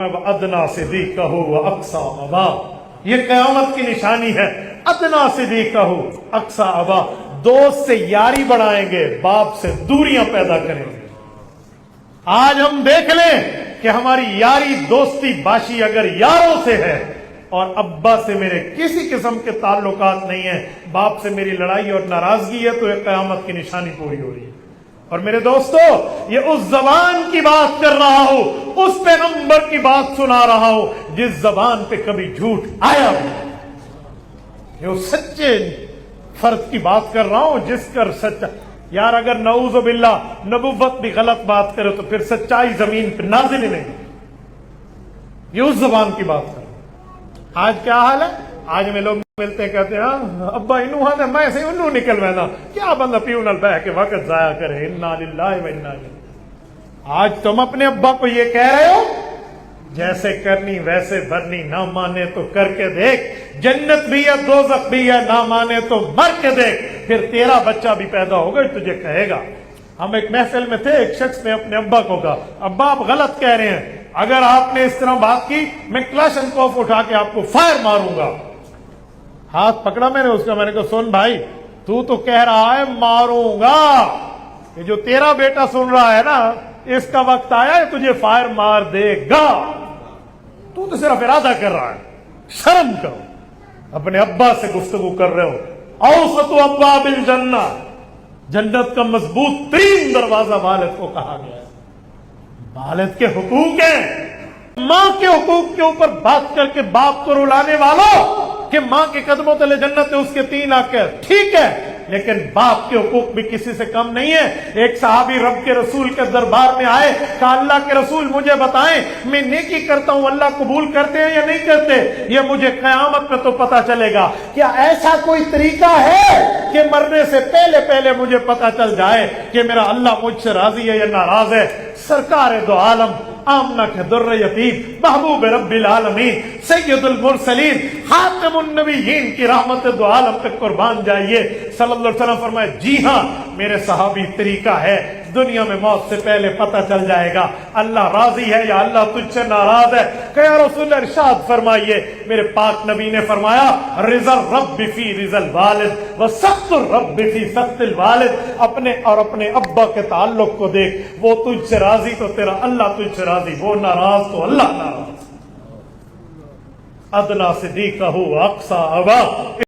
ادنا صدیقہ و اقصی ابا، یہ قیامت کی نشانی ہے۔ ادنا صدیقہ اقصی ابا، دوست سے یاری بڑھائیں گے، باپ سے دوریاں پیدا کریں گے۔ آج ہم دیکھ لیں کہ ہماری یاری دوستی باشی اگر یاروں سے ہے اور ابا سے میرے کسی قسم کے تعلقات نہیں ہیں، باپ سے میری لڑائی اور ناراضگی ہے، تو یہ قیامت کی نشانی پوری ہو رہی ہے۔ اور میرے دوستو، یہ اس زبان کی بات کر رہا ہوں، اس پیغمبر کی بات سنا رہا ہوں جس زبان پہ کبھی جھوٹ آیا ہو۔ یہ اس سچے فرد کی بات کر رہا ہوں جس کا سچا، یار اگر نعوذ باللہ نبوت بھی غلط بات کرے تو پھر سچائی زمین پہ نازل ہی نہیں۔ یہ اس زبان کی بات کر رہا ہوں۔ آج کیا حال ہے؟ آج میں لوگ ملتے کہتے ہیں ہاں ابا انہوں ہاں میں سے انہوں نکل میں نا کیا بندہ پیو نال بہ کے وقت ضائع کرے، انا للہ و انا الیہ۔ آج تم اپنے ابا کو یہ کہہ رہے ہو جیسے کرنی ویسے بھرنی، نہ مانے تو کر کے دیکھ، جنت بھی ہے دوزخ بھی ہے، نہ مانے تو مر کے دیکھ، پھر تیرا بچہ بھی پیدا ہوگا تجھے کہے گا۔ ہم ایک محفل میں تھے، ایک شخص نے اپنے ابا کو کہا ابا آپ غلط کہہ رہے ہیں، اگر آپ نے اس طرح بات کی میں کلاشنکوف اٹھا کے آپ کو فائر ماروں گا۔ ہاتھ پکڑا میں نے اس کا، میں نے کہا سن بھائی تو کہہ رہا ہے ماروں گا، یہ جو تیرا بیٹا سن رہا ہے نا اس کا وقت آیا ہے تجھے فائر مار دے گا، تو صرف ارادہ کر رہا ہے۔ شرم کرو، اپنے ابا سے گفتگو کر رہے ہو۔ اوسط ابواب الجنہ، جنت کا مضبوط ترین دروازہ والد کو کہا گیا ہے۔ والد کے حقوق ہیں، ماں کے حقوق کے اوپر بات کر کے باپ کو رلانے والوں کہ ماں کے قدموں تلے جنت ہے، اس کے 3 حق ہے، ٹھیک ہے، لیکن باپ کے حقوق بھی کسی سے کم نہیں ہے۔ ایک صحابی رب کے رسول کے دربار میں آئے، کہا اللہ کے رسول مجھے بتائیں میں نیکی کرتا ہوں اللہ قبول کرتے ہیں یا نہیں کرتے؟ یہ مجھے قیامت میں تو پتا چلے گا۔ کیا ایسا کوئی طریقہ ہے کہ مرنے سے پہلے مجھے پتا چل جائے کہ میرا اللہ مجھ سے راضی ہے یا ناراض ہے؟ سرکار دو عالم آمنہ کے در یتیم، محبوب رب العالمین، سید المرسلین، خاتم النبیین کی رحمت دو عالم پہ قربان جائیے صلی اللہ علیہ وسلم فرمائے جی ہاں میرے صحابی طریقہ ہے، دنیا میں موت سے پہلے پتہ چل جائے گا اللہ راضی ہے یا اللہ تجھ سے ناراض ہے۔ کہ یا رسول اللہ ارشاد فرمائیے، میرے پاک نبی نے فرمایا رضا الرب فی رضا الوالد و سخط الرب فی سخط الوالد، اپنے اور اپنے ابا کے تعلق کو دیکھ، وہ تجھ سے راضی تو تیرا اللہ تجھ سے راضی، وہ ناراض تو اللہ ناراض۔ ادنا صدیقہ اقصی ابا۔